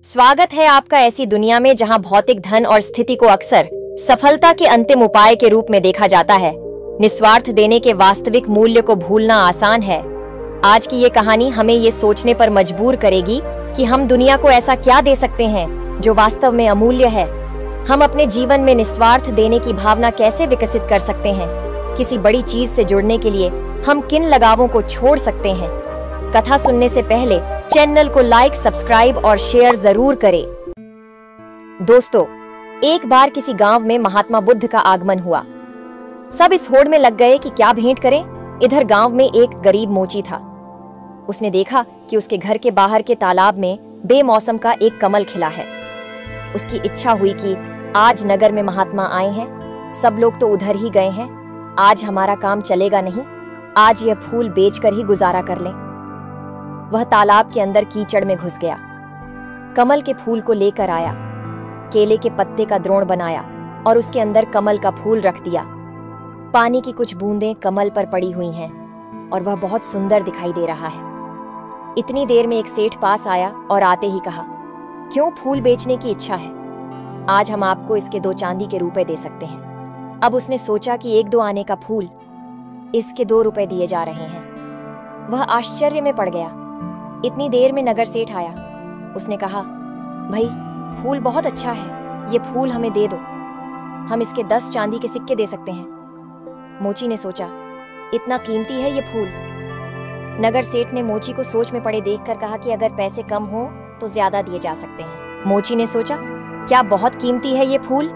स्वागत है आपका ऐसी दुनिया में जहां भौतिक धन और स्थिति को अक्सर सफलता के अंतिम उपाय के रूप में देखा जाता है। निस्वार्थ देने के वास्तविक मूल्य को भूलना आसान है। आज की ये कहानी हमें ये सोचने पर मजबूर करेगी कि हम दुनिया को ऐसा क्या दे सकते हैं जो वास्तव में अमूल्य है। हम अपने जीवन में निस्वार्थ देने की भावना कैसे विकसित कर सकते हैं। किसी बड़ी चीज से जुड़ने के लिए हम किन लगावों को छोड़ सकते हैं। कथा सुनने से पहले चैनल को लाइक, सब्सक्राइब और शेयर जरूर करें। दोस्तों, एक बार किसी गांव में महात्मा बुद्ध का आगमन हुआ। सब इस होड़ में लग गए कि क्या भेंट करें। इधर गांव में एक गरीब मोची था। उसने देखा कि उसके घर के बाहर के तालाब में बेमौसम का एक कमल खिला है। उसकी इच्छा हुई कि आज नगर में महात्मा आए हैं, सब लोग तो उधर ही गए हैं, आज हमारा काम चलेगा नहीं, आज यह फूल बेचकर ही गुजारा कर लें। वह तालाब के अंदर कीचड़ में घुस गया, कमल के फूल को लेकर आया, केले के पत्ते का द्रोण बनाया और उसके अंदर कमल का फूल रख दिया। पानी की कुछ बूंदें कमल पर पड़ी हुई हैं और वह बहुत सुंदर दिखाई दे रहा है। इतनी देर में एक सेठ पास आया और आते ही कहा, क्यों फूल बेचने की इच्छा है? आज हम आपको इसके 2 चांदी के रुपए दे सकते हैं। अब उसने सोचा कि 1-2 आने का फूल, इसके 2 रुपए दिए जा रहे हैं। वह आश्चर्य में पड़ गया। इतनी देर में नगर सेठ आया। उसने कहा, भाई फूल बहुत अच्छा है, ये फूल हमें दे दो, हम इसके 10 चांदी के सिक्के दे सकते हैं। मोची ने सोचा, इतना कीमती है ये फूल। नगर सेठ ने मोची को सोच में पड़े देखकर कहा कि अगर पैसे कम हो तो ज्यादा दिए जा सकते हैं। मोची ने सोचा, क्या बहुत कीमती है ये फूल?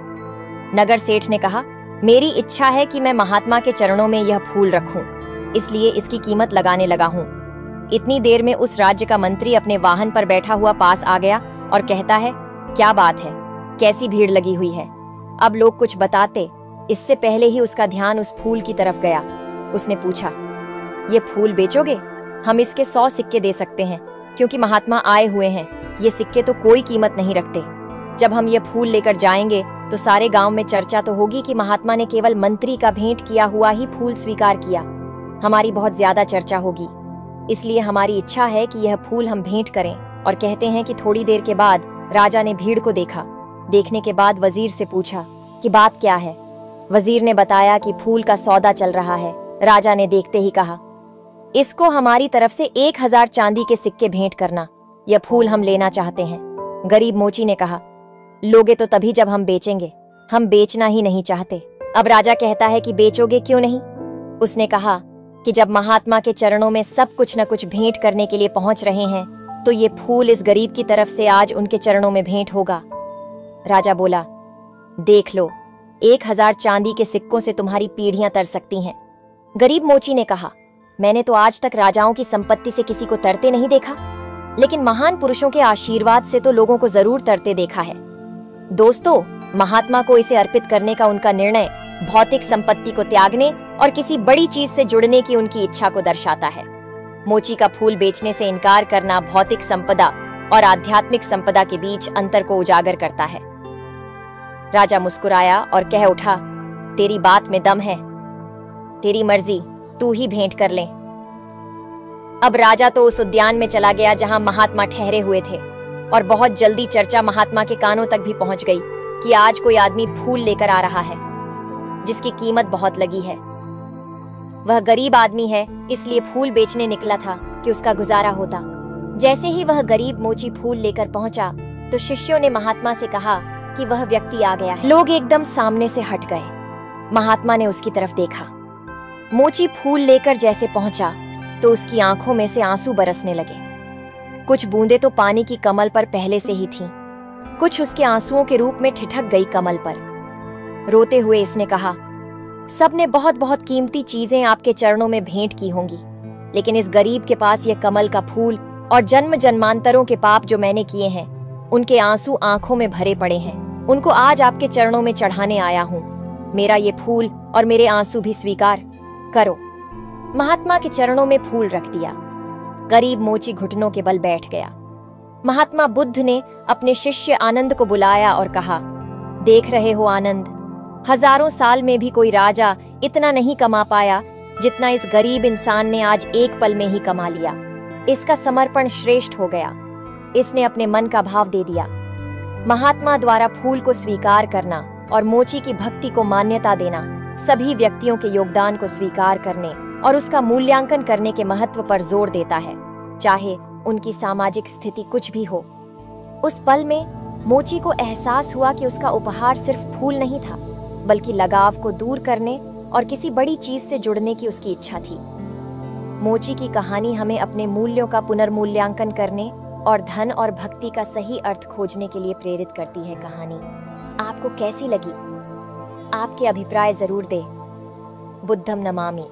नगर सेठ ने कहा, मेरी इच्छा है कि मैं महात्मा के चरणों में यह फूल रखूं, इसलिए इसकी कीमत लगाने लगा हूं। इतनी देर में उस राज्य का मंत्री अपने वाहन पर बैठा हुआ पास आ गया और कहता है, क्या बात है, कैसी भीड़ लगी हुई है। अब लोग कुछ बताते, इससे पहले ही उसका ध्यान उस फूल की तरफ गया। उसने पूछा, ये फूल बेचोगे? हम इसके 100 सिक्के दे सकते हैं, क्योंकि महात्मा आए हुए हैं। ये सिक्के तो कोई कीमत नहीं रखते। जब हम ये फूल लेकर जाएंगे तो सारे गांव में चर्चा तो होगी कि महात्मा ने केवल मंत्री का भेंट किया हुआ ही फूल स्वीकार किया। हमारी बहुत ज्यादा चर्चा होगी, इसलिए हमारी इच्छा है कि यह फूल हम भेंट करें। और कहते हैं कि थोड़ी देर के बाद राजा ने भीड़ को देखा। देखने के बाद वजीर से पूछा कि बात क्या है। वजीर ने बताया कि फूल का सौदा चल रहा है। राजा ने देखते ही कहा, इसको हमारी तरफ से 1000 चांदी के सिक्के भेंट करना, यह फूल हम लेना चाहते हैं। गरीब मोची ने कहा, लोगे तो तभी जब हम बेचेंगे, हम बेचना ही नहीं चाहते। अब राजा कहता है कि बेचोगे क्यों नहीं? उसने कहा कि जब महात्मा के चरणों में सब कुछ न कुछ भेंट करने के लिए पहुंच रहे हैं, तो ये फूल इस गरीब की तरफ से आज उनके चरणों में भेंट होगा। राजा बोला, देख लो, 1000 चांदी के सिक्कों से तुम्हारी पीढ़ियां तर सकती हैं। गरीब मोची ने कहा, मैंने तो आज तक राजाओं की संपत्ति से किसी को तरते नहीं देखा, लेकिन महान पुरुषों के आशीर्वाद से तो लोगों को जरूर तरते देखा है। दोस्तों, महात्मा को इसे अर्पित करने का उनका निर्णय भौतिक संपत्ति को त्यागने और किसी बड़ी चीज से जुड़ने की उनकी इच्छा को दर्शाता है। मोची का फूल बेचने से इनकार करना भौतिक संपदा और आध्यात्मिक संपदा के बीच अंतर को उजागर करता है। राजा मुस्कुराया और कह उठा, तेरी बात में दम है, तेरी मर्जी, तू ही भेंट कर ले। अब राजा तो उस उद्यान में चला गया जहां महात्मा ठहरे हुए थे, और बहुत जल्दी चर्चा महात्मा के कानों तक भी पहुंच गई कि आज कोई आदमी फूल लेकर आ रहा है जिसकी कीमत बहुत लगी है। वह गरीब आदमी है, इसलिए फूल बेचने निकला था कि उसका गुजारा होता। जैसे ही वह गरीब मोची फूल लेकर पहुंचा तो शिष्यों ने महात्मा से कहा कि वह व्यक्ति आ गया है। लोग एकदम सामने से हट गए। महात्मा ने उसकी तरफ देखा। मोची फूल लेकर जैसे पहुंचा तो उसकी आंखों में से आंसू बरसने लगे। कुछ बूंदें तो पानी की कमल पर पहले से ही थीं, कुछ उसके आंसुओं के रूप में ठिठक गई कमल पर। रोते हुए इसने कहा, सबने बहुत बहुत कीमती चीजें आपके चरणों में भेंट की होंगी, लेकिन इस गरीब के पास यह कमल का फूल और जन्म जन्मांतरों के पाप जो मैंने किए हैं, उनके आंसू आंखों में भरे पड़े हैं। उनको आज आपके चरणों में चढ़ाने आया हूँ। मेरा ये फूल और मेरे आंसू भी स्वीकार करो। महात्मा के चरणों में फूल रख दिया। गरीब मोची घुटनों के बल बैठ गया। महात्मा बुद्ध ने अपने शिष्य आनंद को बुलाया और कहा, देख रहे हो आनंद, हजारों साल में भी कोई राजा इतना नहीं कमा पाया जितना इस गरीब इंसान ने आज एक पल में ही कमा लिया। इसका समर्पण श्रेष्ठ हो गया। इसने अपने मन का भाव दे दिया। महात्मा द्वारा फूल को स्वीकार करना और मोची की भक्ति को मान्यता देना सभी व्यक्तियों के योगदान को स्वीकार करने और उसका मूल्यांकन करने के महत्व पर जोर देता है, चाहे उनकी सामाजिक स्थिति कुछ भी हो। उस पल में मोची को एहसास हुआ कि उसका उपहार सिर्फ फूल नहीं था, बल्कि लगाव को दूर करने और किसी बड़ी चीज से जुड़ने की उसकी इच्छा थी। मोची की कहानी हमें अपने मूल्यों का पुनर्मूल्यांकन करने और धन और भक्ति का सही अर्थ खोजने के लिए प्रेरित करती है। कहानी आपको कैसी लगी? आपके अभिप्राय जरूर दें। बुद्धम नमामि।